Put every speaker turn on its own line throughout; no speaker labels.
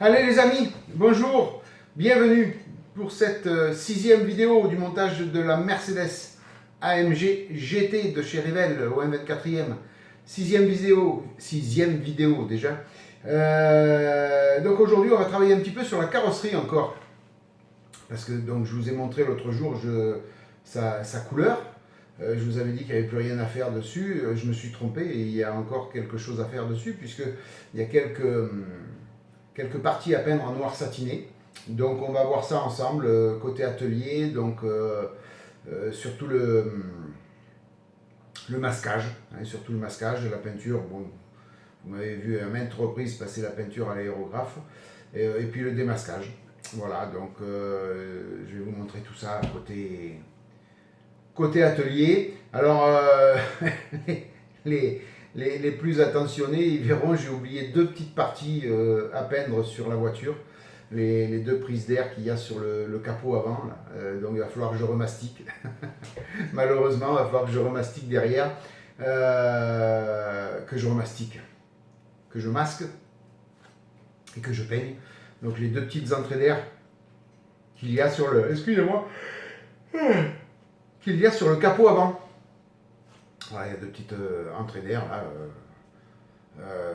Allez les amis, bonjour, bienvenue pour cette sixième vidéo du montage de la Mercedes AMG GT de chez Revell au M24e. Sixième vidéo déjà. Donc aujourd'hui on va travailler un petit peu sur la carrosserie encore. Parce que donc, je vous ai montré l'autre jour sa couleur. Je vous avais dit qu'il n'y avait plus rien à faire dessus. Je me suis trompé et il y a encore quelque chose à faire dessus puisqu'il y a quelques parties à peindre en noir satiné. Donc on va voir ça ensemble côté atelier, donc surtout le masquage, surtout le masquage, la peinture. Bon, vous m'avez vu à maintes reprises passer la peinture à l'aérographe et puis le démasquage. Voilà, donc je vais vous montrer tout ça côté atelier. Alors les plus attentionnés, ils verront, j'ai oublié deux petites parties à peindre sur la voiture. Les deux prises d'air qu'il y a sur le capot avant. Là. Donc il va falloir que je remastique. Malheureusement, il va falloir que je remastique derrière. Que je masque et que je peigne. Donc les deux petites entrées d'air qu'il y a sur le... Excusez-moi. Qu'il y a sur le capot avant. Voilà, il y a deux petites entrées d'air là.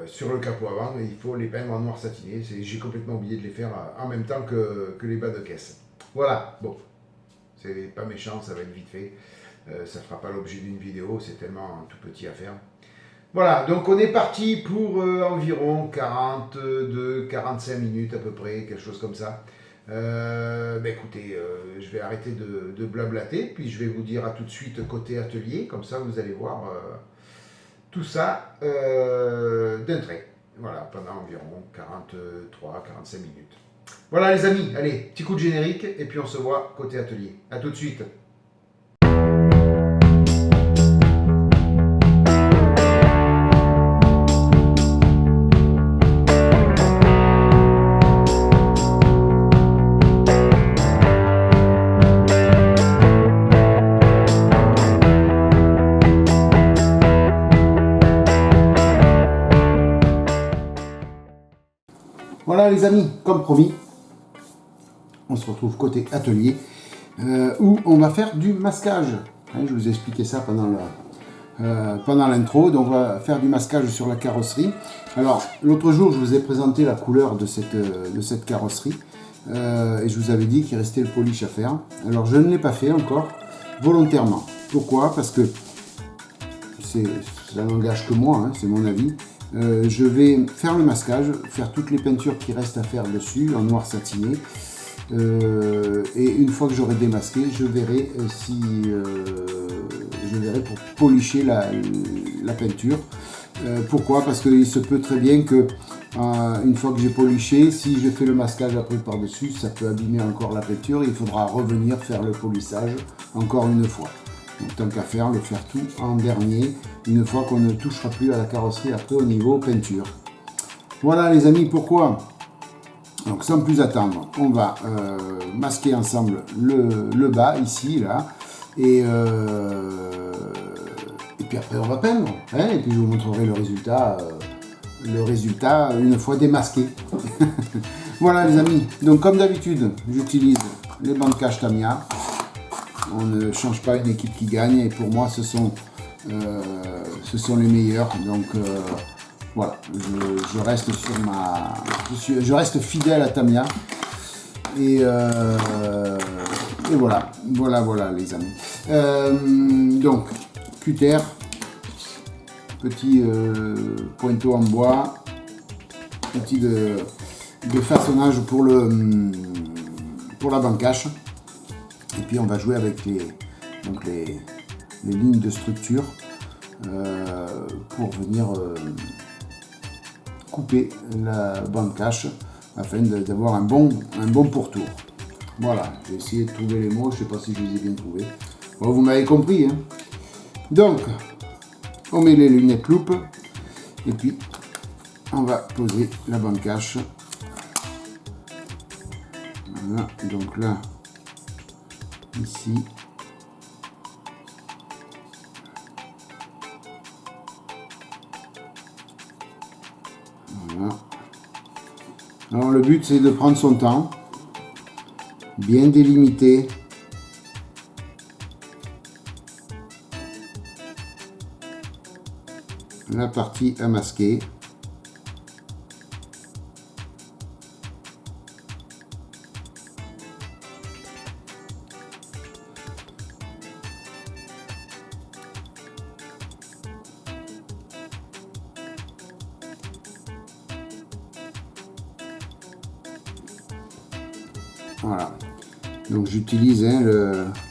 Sur le capot avant, il faut les peindre en noir satiné. J'ai complètement oublié de les faire en même temps que les bas de caisse. Voilà, bon, c'est pas méchant, ça va être vite fait. Ça ne fera pas l'objet d'une vidéo, c'est tellement tout petit à faire. Voilà, donc on est parti pour environ 42-45 minutes à peu près, quelque chose comme ça. Écoutez, je vais arrêter de blablater, puis je vais vous dire à tout de suite côté atelier, comme ça vous allez voir tout ça d'un trait. Voilà, pendant environ 43-45 minutes. Voilà les amis, allez, petit coup de générique, et puis on se voit côté atelier. A tout de suite. Voilà les amis, comme promis, on se retrouve côté atelier où on va faire du masquage. Je vous ai expliqué ça pendant l'intro, donc on va faire du masquage sur la carrosserie. Alors l'autre jour je vous ai présenté la couleur de cette carrosserie et je vous avais dit qu'il restait le polish à faire. Alors je ne l'ai pas fait encore volontairement. Pourquoi? Parce que ça n'engage que moi, c'est mon avis. Je vais faire le masquage, faire toutes les peintures qui restent à faire dessus en noir satiné et une fois que j'aurai démasqué, je verrai pour polisher la peinture. Pourquoi? Parce qu'il se peut très bien que une fois que j'ai poliché, si je fais le masquage après par dessus, ça peut abîmer encore la peinture et il faudra revenir faire le polissage encore une fois. Donc tant qu'à faire, le faire tout en dernier, une fois qu'on ne touchera plus à la carrosserie après au niveau peinture. Voilà les amis, pourquoi? Donc sans plus attendre, on va masquer ensemble le bas, ici, là, et puis après on va peindre, et puis je vous montrerai le résultat une fois démasqué. Voilà les amis, donc comme d'habitude, j'utilise les bandes cache Tamiya. On ne change pas une équipe qui gagne et pour moi ce sont les meilleurs. Donc voilà, je reste je reste fidèle à Tamiya et voilà les amis. Donc cutter, petit pointeau en bois, outil de façonnage pour la banque cache. Et puis on va jouer avec les lignes de structure pour venir couper la bande cache afin d'avoir un bon pourtour. Voilà, j'ai essayé de trouver les mots, je ne sais pas si je les ai bien trouvés. Bon, vous m'avez compris. Donc, on met les lunettes loupe et puis on va poser la bande cache. Voilà, donc là, ici, voilà, Alors le but c'est de prendre son temps, bien délimiter. La partie à masquer. Voilà. Donc j'utilise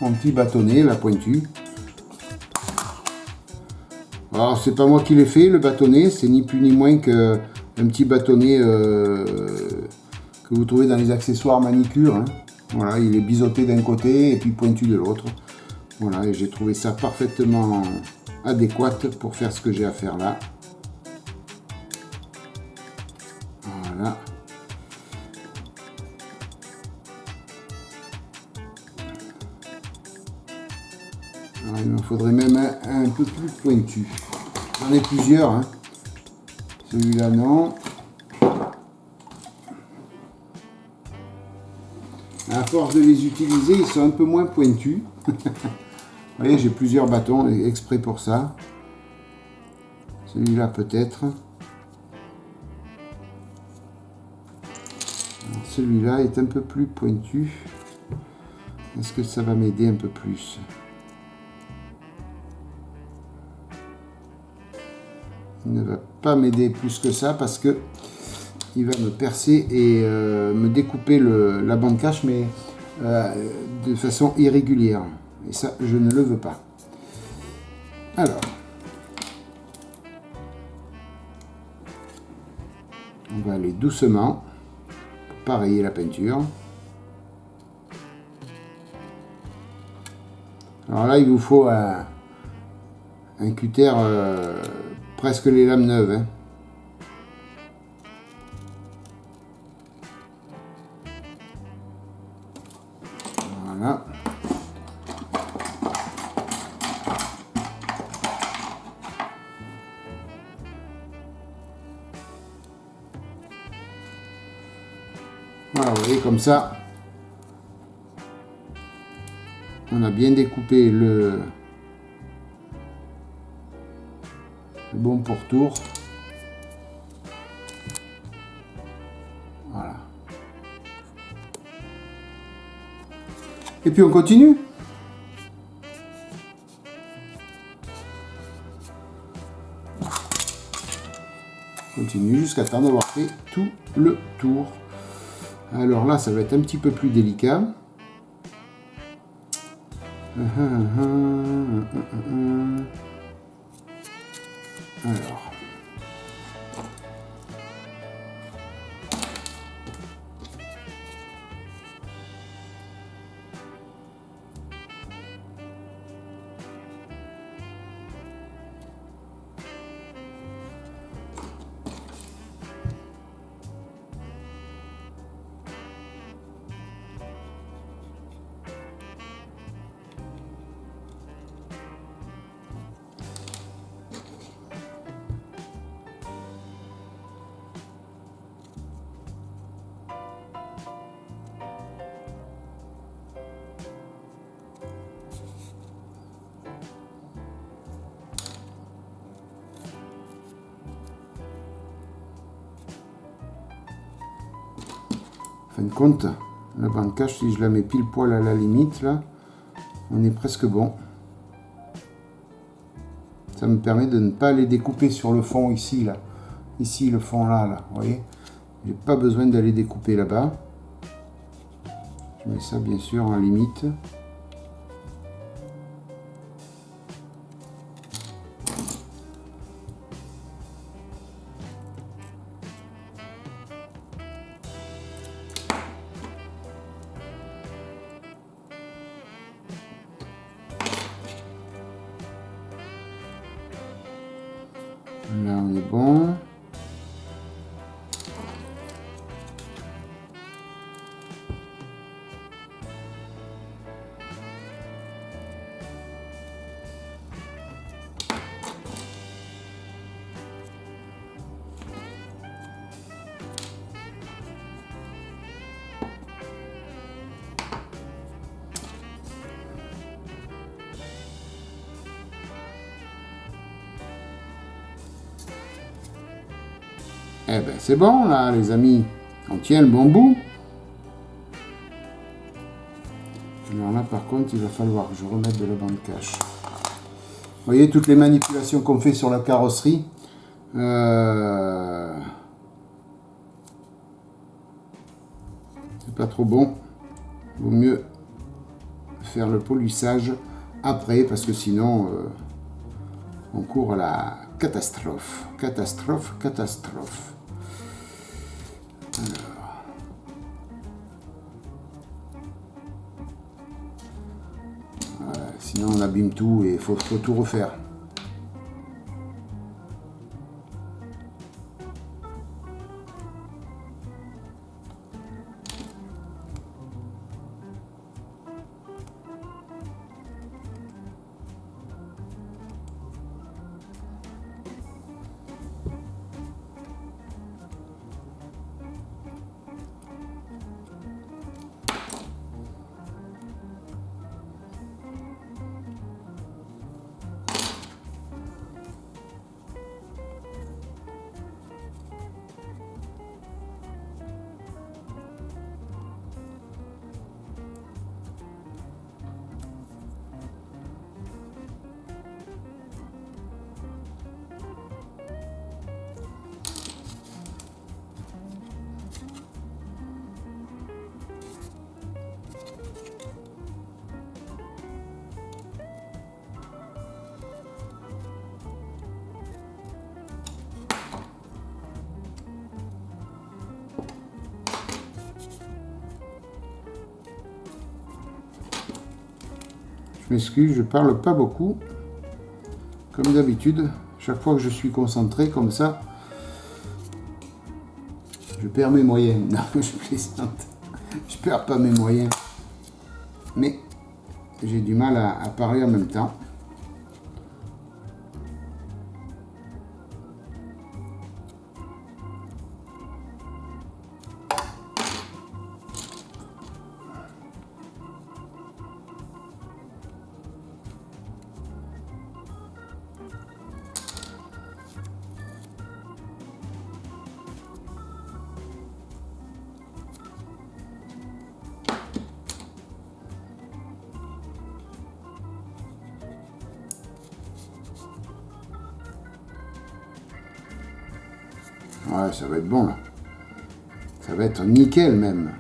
mon petit bâtonnet, la pointue. Alors c'est pas moi qui l'ai fait le bâtonnet, c'est ni plus ni moins qu'un petit bâtonnet que vous trouvez dans les accessoires manicure. Hein. Voilà, il est biseauté d'un côté et puis pointu de l'autre. Voilà, et j'ai trouvé ça parfaitement adéquat pour faire ce que j'ai à faire là. Voilà. Alors, il me faudrait même un peu plus pointu. J'en ai plusieurs. Hein. Celui-là, non. À force de les utiliser, ils sont un peu moins pointus. Vous voyez, j'ai plusieurs bâtons exprès pour ça. Celui-là, peut-être. Celui-là est un peu plus pointu. Est-ce que ça va m'aider un peu plus ? Il ne va pas m'aider plus que ça parce que il va me percer et me découper la bande cache, mais de façon irrégulière. Et ça, je ne le veux pas. Alors, on va aller doucement pour pas rayer la peinture. Alors là, il vous faut un cutter presque les lames neuves. Hein. Voilà. Voilà, vous voyez, comme ça, on a bien découpé le bon pourtour. Voilà. Et puis on continue. On continue jusqu'à temps d'avoir fait tout le tour. Alors là, ça va être un petit peu plus délicat. Alors. En fin de compte, la bande cache, si je la mets pile poil à la limite, là, on est presque bon. Ça me permet de ne pas les découper sur le fond ici, là. Ici, le fond là, vous voyez. J'ai pas besoin d'aller découper là-bas. Je mets ça, bien sûr, en limite. Là, on est bon.
Eh ben c'est bon là les amis, on tient le bon bout. Alors là par contre il va falloir que je remette de la bande cache. Vous voyez toutes les manipulations qu'on fait sur la carrosserie. C'est pas trop bon. Vaut mieux faire le polissage après parce que sinon on court à la catastrophe. Catastrophe. Alors. Voilà, sinon on abîme tout et il faut tout refaire. Je m'excuse, je parle pas beaucoup. Comme d'habitude, chaque fois que je suis concentré comme ça, je perds mes moyens. Non, je plaisante. Je perds pas mes moyens. Mais j'ai du mal à parler en même temps. Ouais, ça va être bon là. Ça va être nickel même.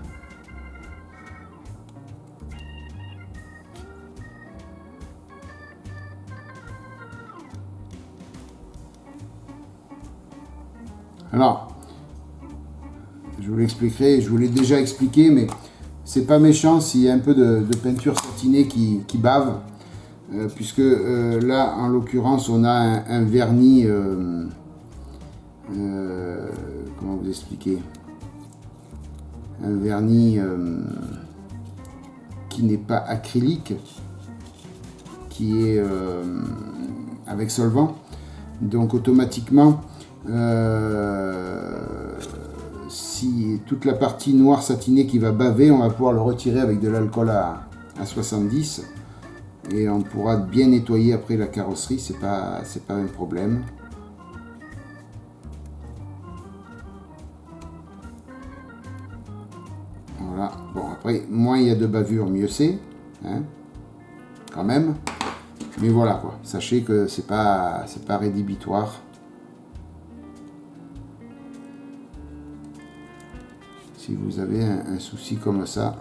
Alors, je vous l'expliquerai, je vous l'ai déjà expliqué, mais c'est pas méchant s'il y a un peu de peinture satinée qui bave, puisque là, en l'occurrence, on a un vernis, comment vous expliquer, un vernis qui n'est pas acrylique, qui est avec solvant, donc automatiquement, si toute la partie noire satinée qui va baver, on va pouvoir le retirer avec de l'alcool à 70 et on pourra bien nettoyer après la carrosserie, c'est pas un problème. Voilà, bon après, moins il y a de bavure, mieux c'est, hein, quand même. Mais voilà quoi, sachez que c'est pas rédhibitoire. Si vous avez un souci comme ça.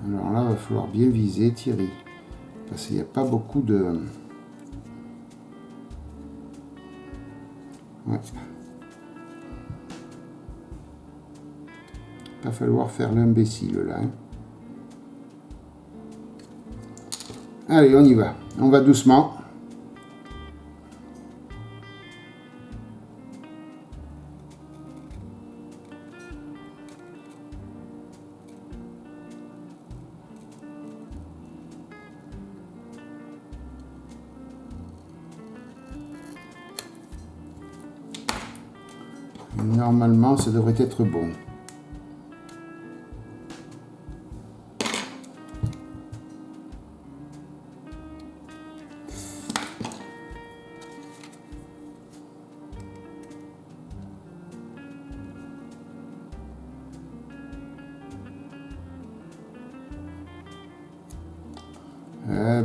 Alors là, il va falloir bien viser, Thierry. Parce qu'il n'y a pas beaucoup de... Ouais. Il va falloir faire l'imbécile là. Hein. Allez, on y va. On va doucement. Normalement, ça devrait être bon.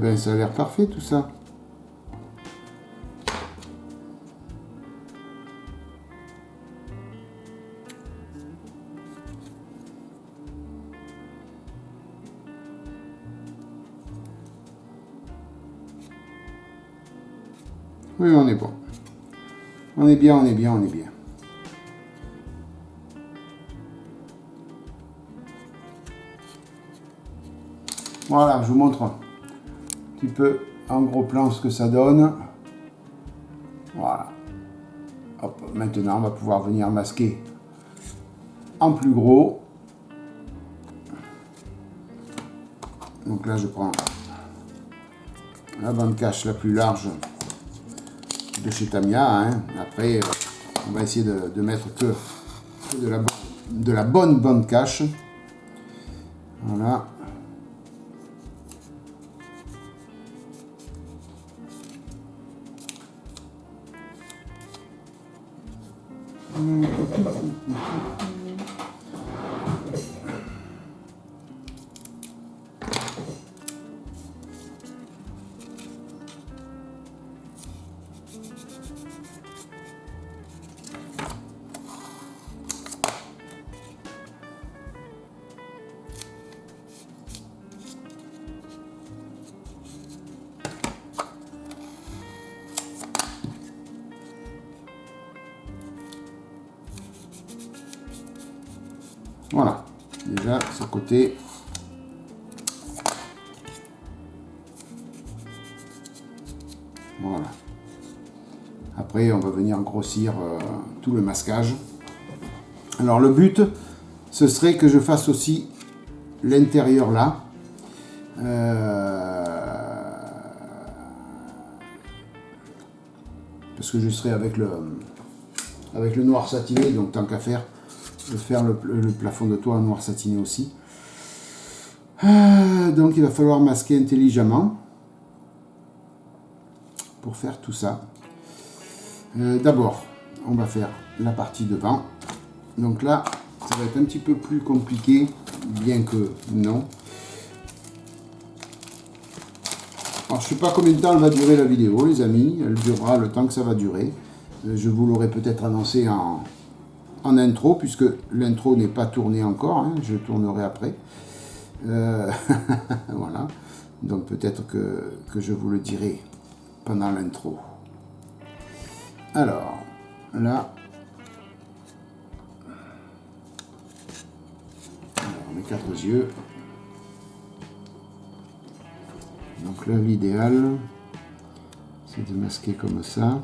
ben ça a l'air parfait tout ça. Oui, on est bon. On est bien, on est bien, on est bien. Voilà, je vous montre un petit peu en gros plan ce que ça donne. Voilà. Hop, maintenant, on va pouvoir venir masquer en plus gros. Donc là, je prends la bande cache la plus large de chez Tamiya. Hein. Après, on va essayer de mettre que de la bonne bande cache. Voilà. Voilà, déjà ce côté. Voilà. Après, on va venir grossir tout le masquage. Alors le but, ce serait que je fasse aussi l'intérieur là. Parce que je serai avec le noir satiné, donc tant qu'à faire, de faire le plafond de toit en noir satiné aussi. Donc il va falloir masquer intelligemment pour faire tout ça. D'abord, on va faire la partie devant. Donc là, ça va être un petit peu plus compliqué, bien que non. Alors je ne sais pas combien de temps elle va durer la vidéo, les amis. Elle durera le temps que ça va durer. Je vous l'aurai peut-être annoncé en intro, puisque l'intro n'est pas tournée encore, hein, je tournerai après. Voilà, donc peut-être que je vous le dirai pendant l'intro. Alors, là, mes 4 yeux. Donc là, l'idéal, c'est de masquer comme ça.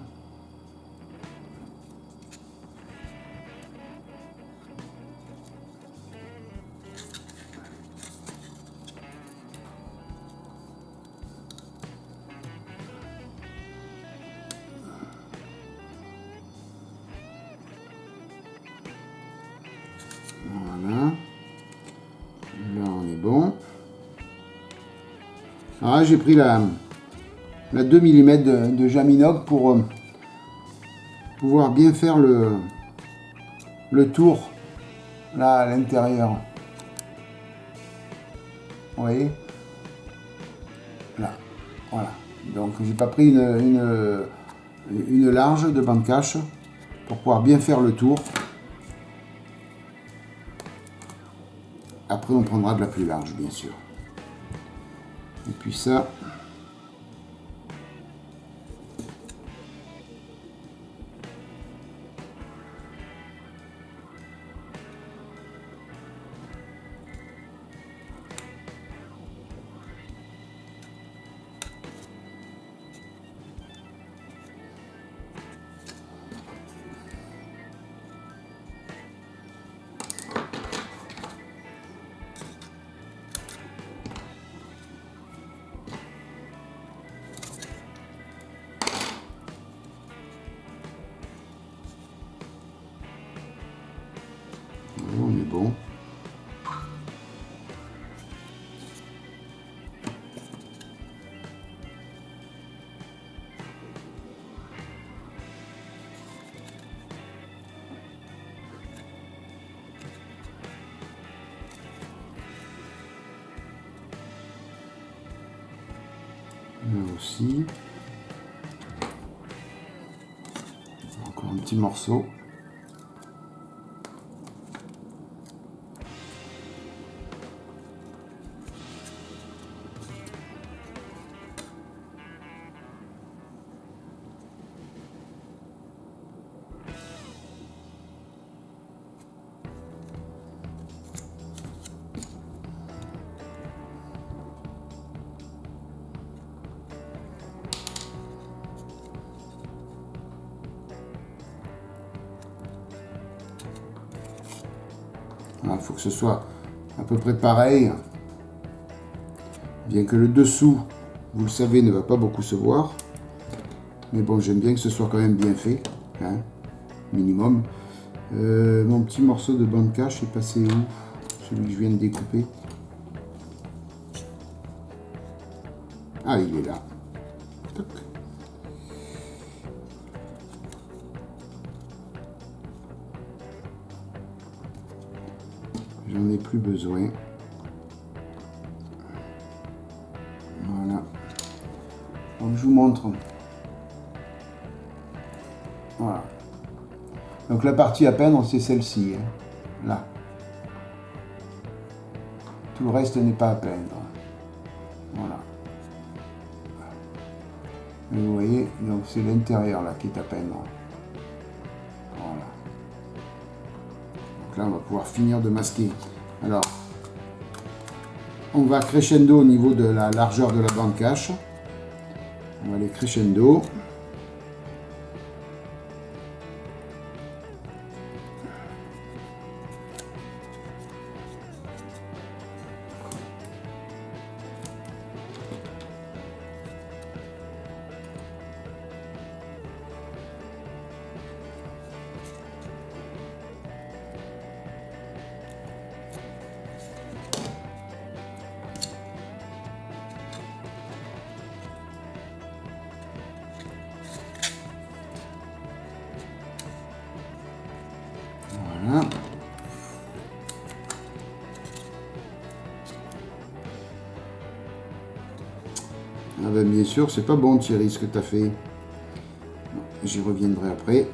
Voilà. Là, on est bon. Alors là, j'ai pris la 2 mm de Jaminog pour pouvoir bien faire le tour là à l'intérieur. Vous voyez? Là, voilà. Donc j'ai pas pris une large de bande cache pour pouvoir bien faire le tour. Après on prendra de la plus large bien sûr. Et puis ça. Là aussi. Encore un petit morceau. Il faut que ce soit à peu près pareil. Bien que le dessous, vous le savez, ne va pas beaucoup se voir. Mais bon, j'aime bien que ce soit quand même bien fait. Hein, minimum. Mon petit morceau de bande cache est passé où? Celui que je viens de découper. Ah, il est là. Toc. J'en ai plus besoin. Voilà. Donc je vous montre. Voilà. Donc la partie à peindre, c'est celle-ci. Hein. Là. Tout le reste n'est pas à peindre. Voilà. Et vous voyez, donc c'est l'intérieur là qui est à peindre. Voilà. Donc là, on va pouvoir finir de masquer. Alors, on va crescendo au niveau de la largeur de la bande cache. On va aller crescendo. Voilà. Ah ben bien sûr, c'est pas bon Thierry ce que tu as fait. J'y reviendrai après.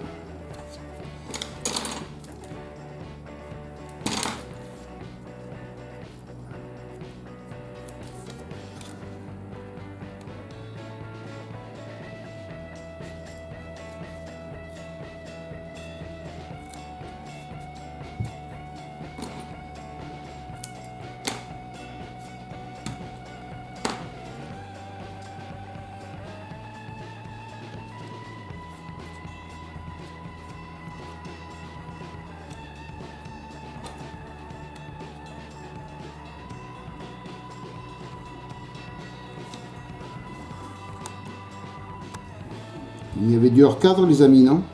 Il y avait du hors-cadre, les amis, non?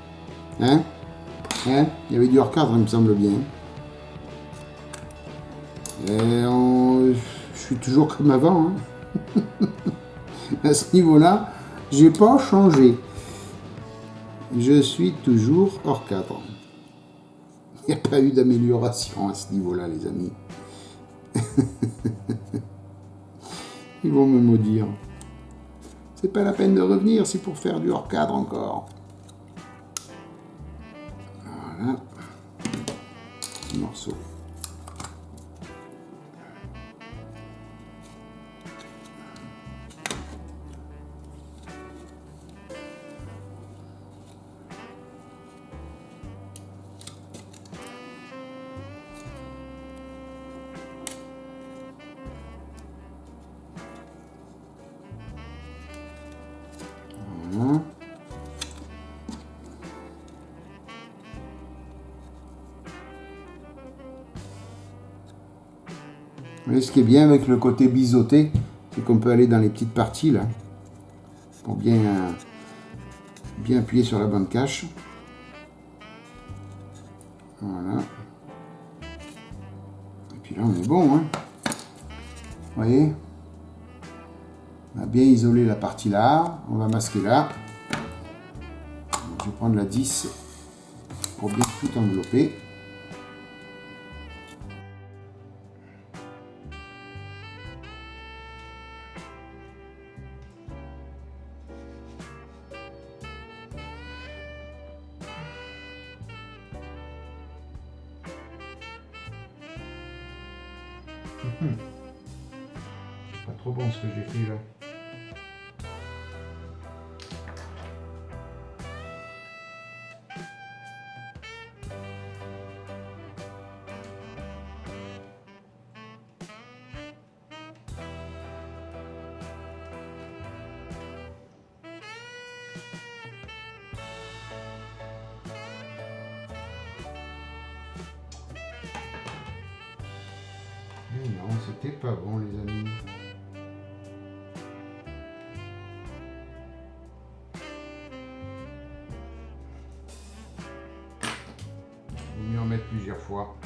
Hein? Hein? Il y avait du hors-cadre, il me semble bien. Je suis toujours comme avant. Hein. À ce niveau-là, j'ai pas changé. Je suis toujours hors-cadre. Il n'y a pas eu d'amélioration à ce niveau-là, les amis. Ils vont me maudire. C'est pas la peine de revenir, c'est pour faire du hors-cadre encore. Voilà. Petit morceau. Voilà. Et ce qui est bien avec le côté biseauté, c'est qu'on peut aller dans les petites parties là, pour bien appuyer sur la bande cache. Voilà. Et puis là on est bon, hein. Vous voyez, on a bien isolé la partie là, on va masquer là. Donc, je vais prendre la 10 pour bien tout envelopper.
C'est pas trop bon ce que j'ai fait là. Mais non, c'était pas bon les amis. Il vaut mieux en mettre plusieurs fois.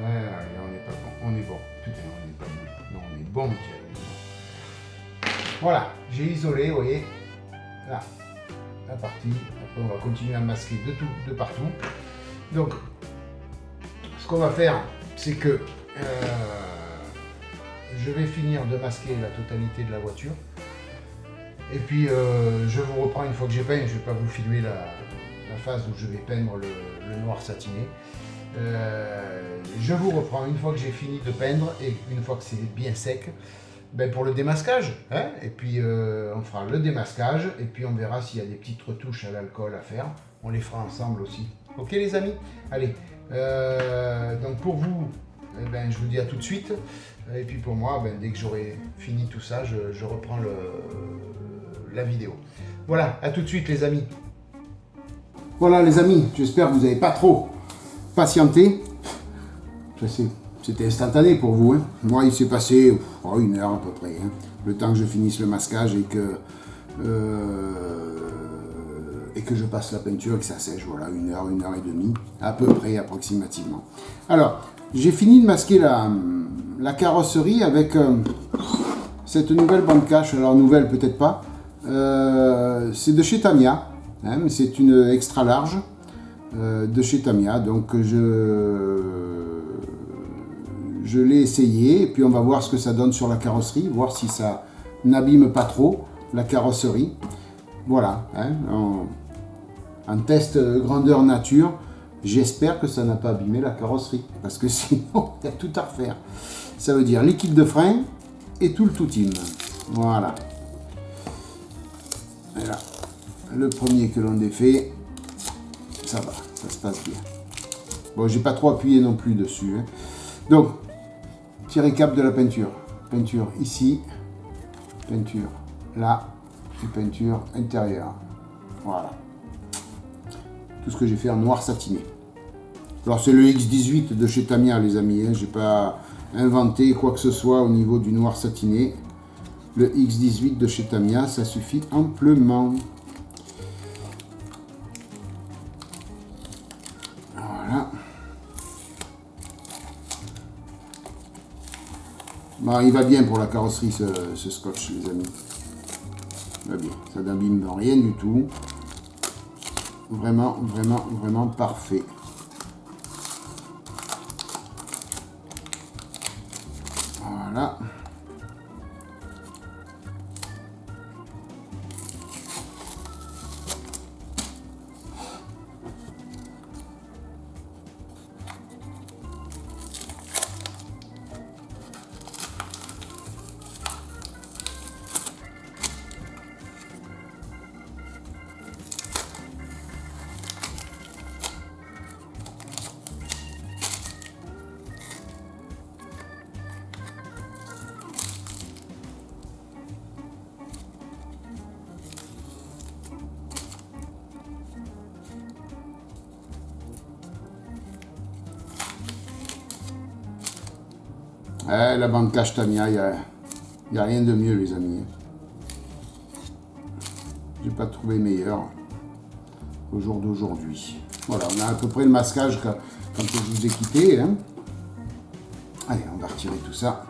Ouais, on n'est pas bon. On est bon. Putain, on n'est pas bon. Non, on est bon, Thierry. Voilà, j'ai isolé, vous voyez. Là, la partie. Après, on va continuer à masquer de partout. Donc, ce qu'on va faire, c'est que je vais finir de masquer la totalité de la voiture. Et puis, je vous reprends une fois que j'ai peint. Je ne vais pas vous filmer la phase où je vais peindre le noir satiné. Je vous reprends une fois que j'ai fini de peindre et une fois que c'est bien sec, ben pour le démasquage. Hein, et puis on fera le démasquage et puis on verra s'il y a des petites retouches à l'alcool à faire. On les fera ensemble aussi. Ok les amis? Allez, donc pour vous, eh ben, je vous dis à tout de suite. Et puis pour moi, ben, dès que j'aurai fini tout ça, je reprends la vidéo. Voilà, à tout de suite les amis.
Voilà les amis, j'espère que vous n'avez pas trop patienté. C'était instantané pour vous. Hein. Moi, il s'est passé 1 heure à peu près. Hein. Le temps que je finisse le masquage et que je passe la peinture et que ça sèche. Voilà, 1 heure, 1 heure et demie, à peu près, approximativement. Alors, j'ai fini de masquer la carrosserie avec cette nouvelle bande cache. Alors, nouvelle peut-être pas. C'est de chez Tamiya. Hein, mais c'est une extra large. De chez Tamiya, donc je l'ai essayé et puis on va voir ce que ça donne sur la carrosserie, voir si ça n'abîme pas trop la carrosserie. Voilà, hein, en test grandeur nature, j'espère que ça n'a pas abîmé la carrosserie parce que sinon il y a tout à refaire. Ça veut dire liquide de frein et tout le tout-in. Voilà. Et là, le premier que l'on défait. Ça va, ça se passe bien. Bon, j'ai pas trop appuyé non plus dessus. Hein. Donc, petit récap de la peinture. Peinture ici, peinture là, et peinture intérieure. Voilà. Tout ce que j'ai fait en noir satiné. Alors, c'est le X18 de chez Tamiya, les amis. Hein. J'ai pas inventé quoi que ce soit au niveau du noir satiné. Le X18 de chez Tamiya, ça suffit amplement. Bon, il va bien pour la carrosserie ce scotch les amis. Il va bien, ça n'abîme rien du tout. Vraiment, vraiment, vraiment parfait. Voilà. La Banca Tamiya, il n'y a rien de mieux, les amis. J'ai pas trouvé meilleur au jour d'aujourd'hui. Voilà, on a à peu près le masquage quand je vous ai quitté. Hein. Allez, on va retirer tout ça.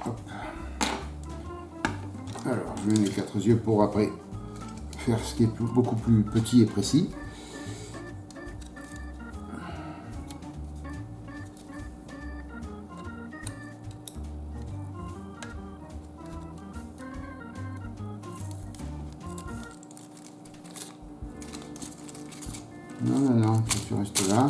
Hop. Alors, je mets mes 4 yeux pour après faire ce qui est beaucoup plus petit et précis. Non, tu restes là.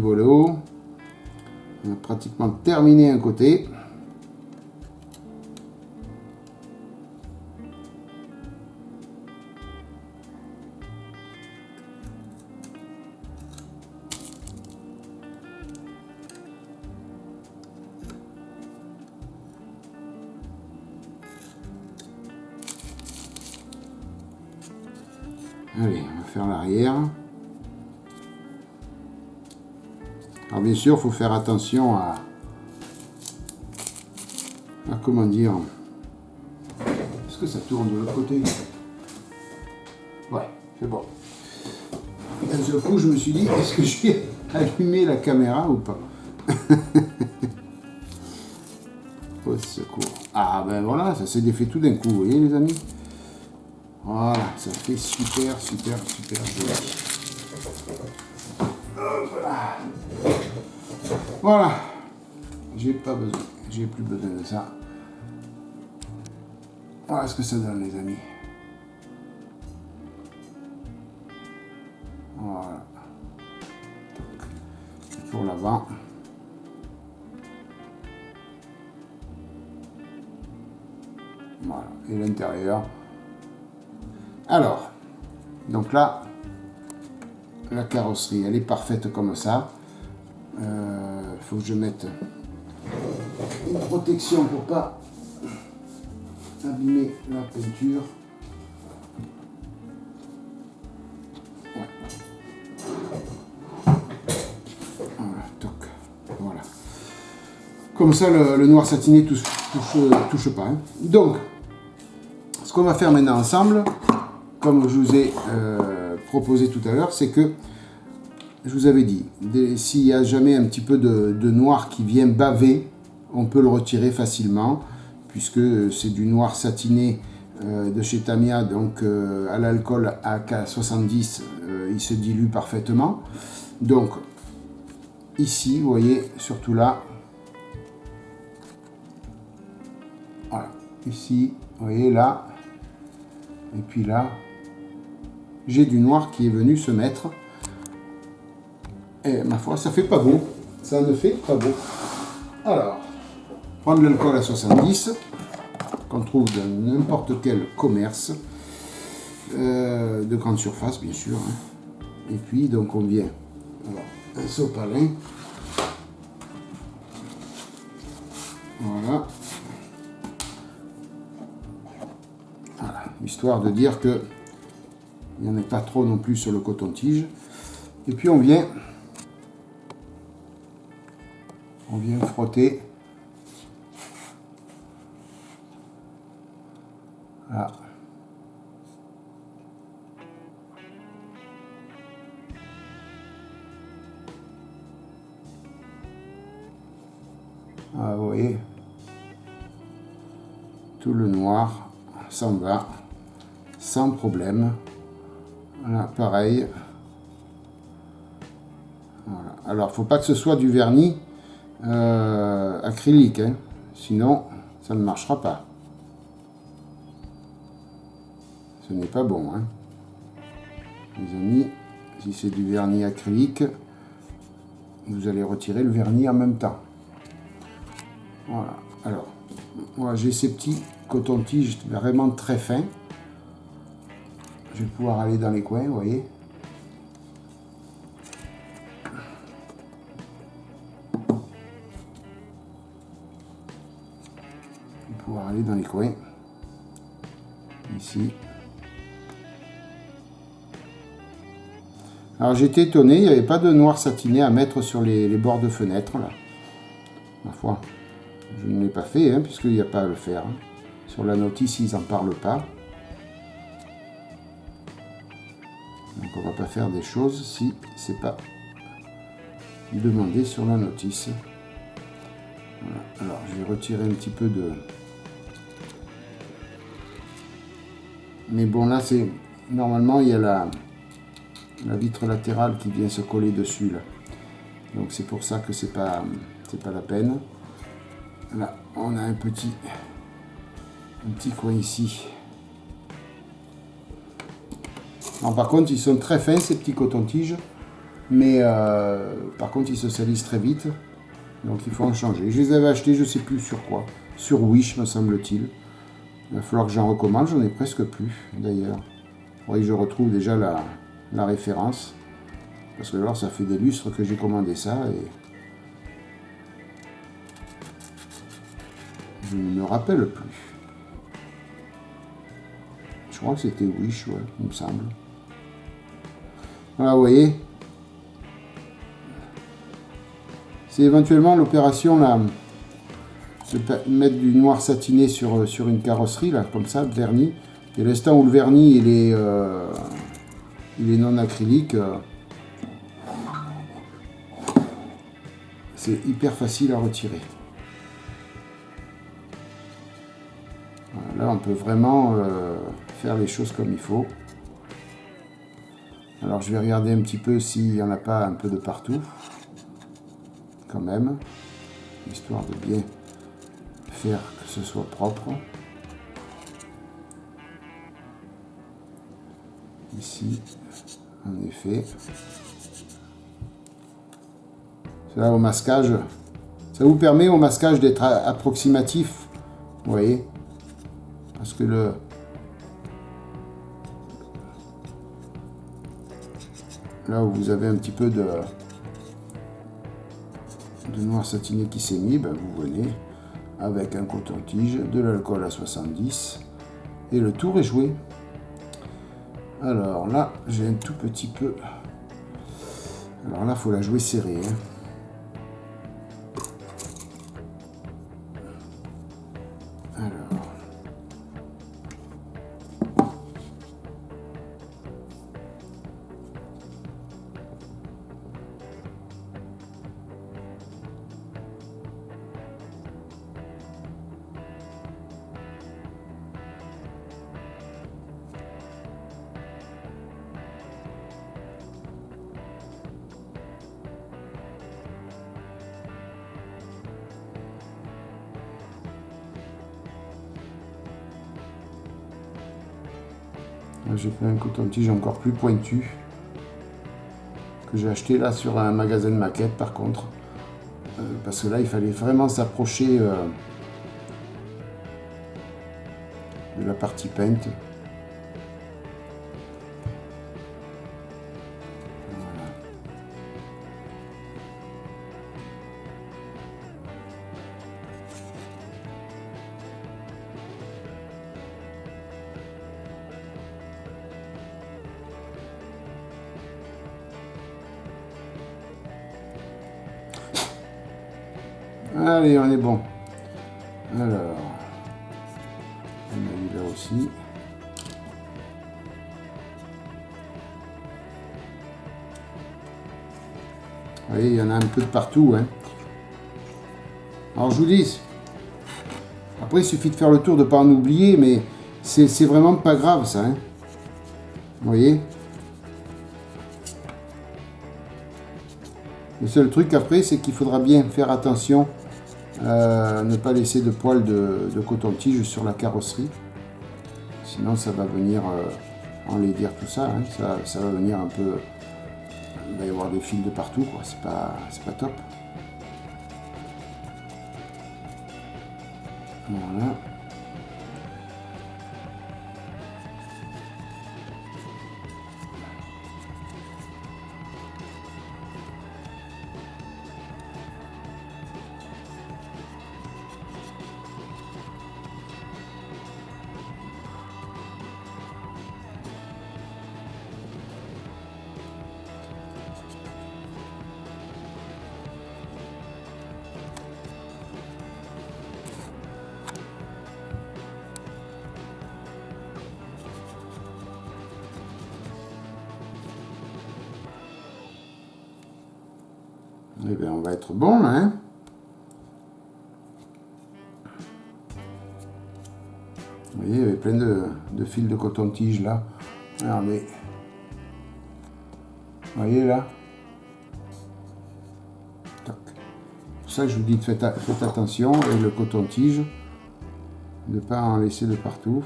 Voilà, on a pratiquement terminé un côté. Allez, on va faire l'arrière. Alors bien sûr, il faut faire attention à comment dire. Est-ce que ça tourne de l'autre côté? Ouais, c'est bon. D'un seul coup, je me suis dit, est-ce que j'ai allumé la caméra ou pas? Au secours. Ah ben voilà, ça s'est défait tout d'un coup, vous voyez les amis? Voilà, ça fait super joli. Voilà, j'ai plus besoin de ça. Voilà ce que ça donne, les amis. Voilà. Pour l'avant. Voilà, et l'intérieur. Alors, donc là, la carrosserie, elle est parfaite comme ça. Faut que je mette une protection pour pas abîmer la peinture. Ouais. Voilà, toc. Voilà. Comme ça, le noir satiné touche pas. Hein. Donc, ce qu'on va faire maintenant ensemble, comme je vous ai proposé tout à l'heure, c'est que je vous avais dit, s'il y a jamais un petit peu de noir qui vient baver, on peut le retirer facilement, puisque c'est du noir satiné de chez Tamiya, donc à l'alcool AK70, il se dilue parfaitement. Donc, ici, vous voyez, surtout là, voilà, ici, vous voyez là, et puis là, j'ai du noir qui est venu se mettre. Et ma foi, ça fait pas beau. Ça ne fait pas beau. Alors, prendre l'alcool à 70, qu'on trouve dans n'importe quel commerce, de grande surface, bien sûr. Hein. Et puis, donc, on vient. Alors, un sopalin. Voilà. Voilà. Histoire de dire que il n'y en a pas trop non plus sur le coton-tige. Et puis, on vient frotter là. Ah, vous voyez, tout le noir s'en va sans problème. Voilà, pareil. Voilà. Alors, faut pas que ce soit du vernis acrylique, hein. Sinon ça ne marchera pas. Ce n'est pas bon, hein. Les amis, si c'est du vernis acrylique, vous allez retirer le vernis en même temps. Voilà. Alors, moi j'ai ces petits cotons-tiges vraiment très fins. Je vais pouvoir aller dans les coins, vous voyez. Je vais pouvoir aller dans les coins. Ici. Alors j'étais étonné, il n'y avait pas de noir satiné à mettre sur les bords de fenêtre là. Ma foi, je ne l'ai pas fait hein, puisqu'il n'y a pas à le faire. Hein. Sur la notice, ils n'en parlent pas. Donc on ne va pas faire des choses si c'est pas demandé sur la notice. Voilà. Alors je vais retirer un petit peu de... Mais bon là c'est... Normalement il y a la vitre latérale qui vient se coller dessus là. Donc c'est pour ça que c'est pas la peine. Là on a un petit coin ici. Alors, par contre ils sont très fins ces petits cotons-tiges, mais par contre ils se salissent très vite, donc il faut en changer. Je les avais achetés je sais plus sur quoi, sur Wish me semble-t-il. Il va falloir que j'en recommande, j'en ai presque plus d'ailleurs. Il faudrait que je retrouve déjà la référence, parce que alors ça fait des lustres que j'ai commandé ça et je ne me rappelle plus. Je crois que c'était Wish, ouais, il me semble. Voilà, vous voyez, c'est éventuellement l'opération là, de mettre du noir satiné sur une carrosserie là, comme ça, vernis. Et l'instant où le vernis il est non acrylique, c'est hyper facile à retirer. Voilà, là on peut vraiment faire les choses comme il faut. Alors je vais regarder un petit peu s'il n'y en a pas un peu de partout, quand même, histoire de bien faire que ce soit propre. Ici, en effet. Là, au masquage, ça vous permet au masquage d'être approximatif, vous voyez, parce que là où vous avez un petit peu de noir satiné qui s'est mis, ben vous venez avec un coton-tige, de l'alcool à 70 et le tour est joué. Alors là, j'ai un tout petit peu... Alors là, il faut la jouer serrée. Hein. Alors... J'ai pris un coton-tige encore plus pointu que j'ai acheté là sur un magasin de maquettes par contre, parce que là il fallait vraiment s'approcher de la partie peinte. Allez, on est bon. Alors, on a eu là aussi. Vous voyez, il y en a un peu de partout. Hein. Alors, je vous dis, après, il suffit de faire le tour de ne pas en oublier, mais c'est vraiment pas grave, ça. Hein. Vous voyez? Le seul truc après, c'est qu'il faudra bien faire attention à ne pas laisser de poils de coton-tige sur la carrosserie. Sinon, ça va venir enlaidir tout ça, hein. Ça va venir un peu il va y avoir des fils de partout, quoi. C'est pas top. Voilà. Eh bien, on va être bon, là, hein. Vous voyez, il y avait plein de fils de coton-tige, là. Regardez. Vous voyez, là. Tac. Pour ça, je vous dis, faites attention, avec le coton-tige, de ne pas en laisser de partout.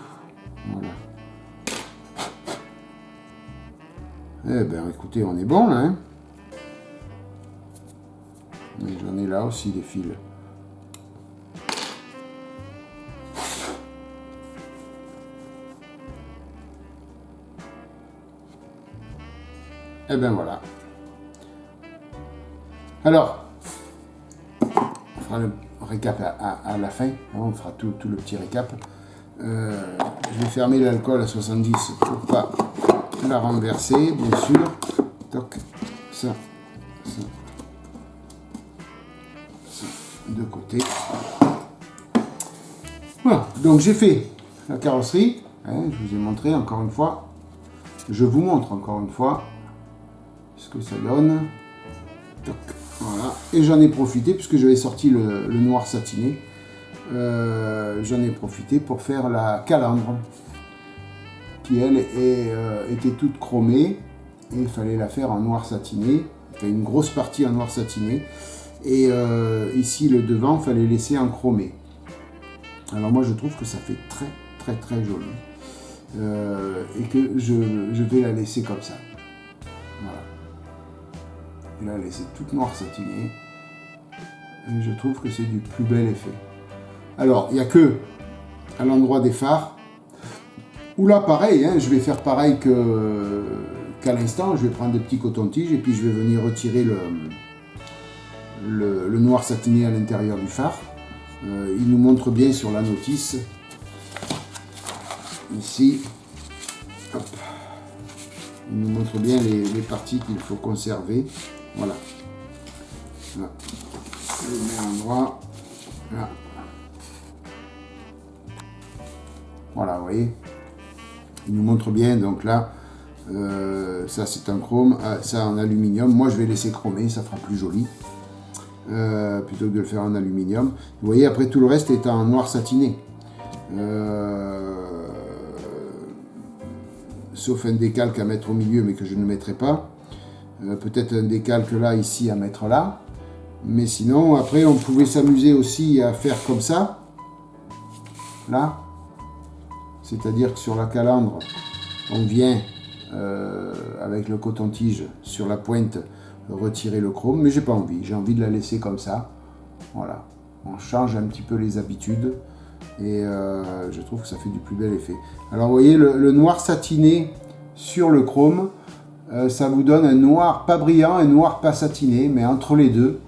Voilà. Eh bien, écoutez, on est bon, là, hein. J'en ai là aussi des fils. Et ben voilà. Alors, on fera le récap à la fin. On fera tout le petit récap. Je vais fermer l'alcool à 70 pour pas la renverser, bien sûr. Toc, ça. De côté. Voilà, donc j'ai fait la carrosserie, hein, je vous ai montré encore une fois, je vous montre encore une fois ce que ça donne. Toc, voilà, et j'en ai profité puisque j'avais sorti le noir satiné, j'en ai profité pour faire la calandre qui elle était toute chromée et il fallait la faire en noir satiné, enfin, une grosse partie en noir satiné. Et ici, le devant, il fallait laisser en chromé. Alors moi, je trouve que ça fait très joli. Et que je vais la laisser comme ça. Voilà. Je vais la laisser toute noire satinée. Et je trouve que c'est du plus bel effet. Alors, il n'y a que à l'endroit des phares. Où là, pareil, hein, je vais faire pareil qu'à l'instant. Je vais prendre des petits cotons-tiges et puis je vais venir retirer le noir satiné à l'intérieur du phare. Il nous montre bien sur la notice. Ici. Hop. Il nous montre bien les parties qu'il faut conserver. Voilà. Là. Je le mets à l'endroit. Là. Voilà, vous voyez. Il nous montre bien, donc là, ça c'est un chrome, ça en aluminium. Moi je vais laisser chromer, ça fera plus joli. Plutôt que de le faire en aluminium. Vous voyez, après tout le reste est en noir satiné. Sauf un décalque à mettre au milieu, mais que je ne mettrai pas. Peut-être un décalque là, ici, à mettre là. Mais sinon, après, on pouvait s'amuser aussi à faire comme ça. Là. C'est-à-dire que sur la calandre, on vient avec le coton-tige sur la pointe retirer le chrome, mais j'ai pas envie, j'ai envie de la laisser comme ça. Voilà, on change un petit peu les habitudes et je trouve que ça fait du plus bel effet. Alors vous voyez le noir satiné sur le chrome, ça vous donne un noir pas brillant, un noir pas satiné, mais entre les deux,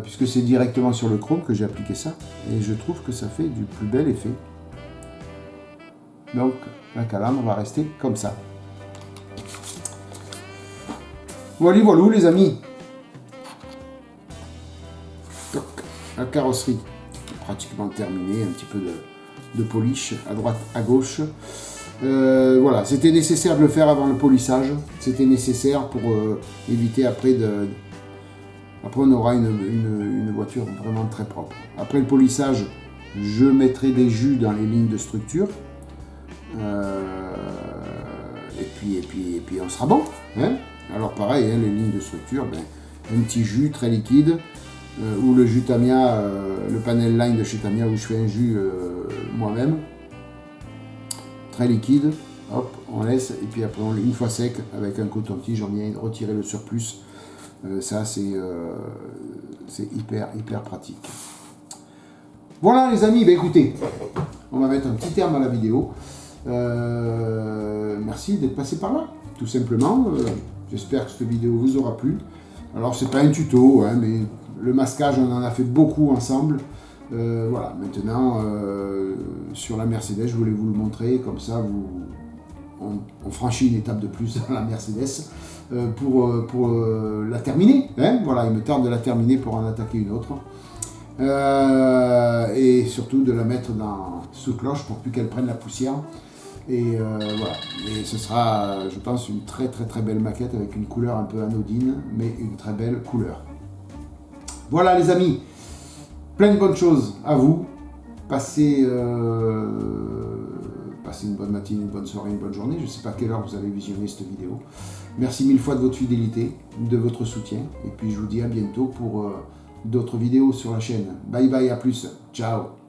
puisque c'est directement sur le chrome que j'ai appliqué ça, et je trouve que ça fait du plus bel effet. Donc la calandre va rester comme ça. Voilà, les amis. Donc, la carrosserie pratiquement terminée, un petit peu de polish à droite, à gauche. Voilà, c'était nécessaire de le faire avant le polissage. C'était nécessaire pour éviter après de... Après, on aura une voiture vraiment très propre. Après le polissage, je mettrai des jus dans les lignes de structure. Et puis on sera bon. Hein. Alors pareil, hein, les lignes de structure, un petit jus très liquide, ou le jus Tamiya, le panel line de chez Tamiya où je fais un jus moi-même, très liquide, hop, on laisse, et puis après, une fois sec, avec un coton-tige, on vient retirer le surplus. Ça, c'est hyper pratique. Voilà les amis, bah, écoutez, on va mettre un petit terme à la vidéo. Merci d'être passé par là, tout simplement. J'espère que cette vidéo vous aura plu. Alors c'est pas un tuto, hein, mais le masquage on en a fait beaucoup ensemble. Voilà, maintenant sur la Mercedes, je voulais vous le montrer, comme ça on franchit une étape de plus dans la Mercedes pour la terminer. Hein, voilà, il me tarde de la terminer pour en attaquer une autre. Et surtout de la mettre sous cloche pour plus qu'elle prenne la poussière. Et voilà, et ce sera, je pense, une très belle maquette avec une couleur un peu anodine, mais une très belle couleur. Voilà les amis, plein de bonnes choses à vous. Passez une bonne matinée, une bonne soirée, une bonne journée. Je ne sais pas à quelle heure vous allez visionner cette vidéo. Merci 1000 fois de votre fidélité, de votre soutien. Et puis je vous dis à bientôt pour d'autres vidéos sur la chaîne. Bye bye, à plus. Ciao.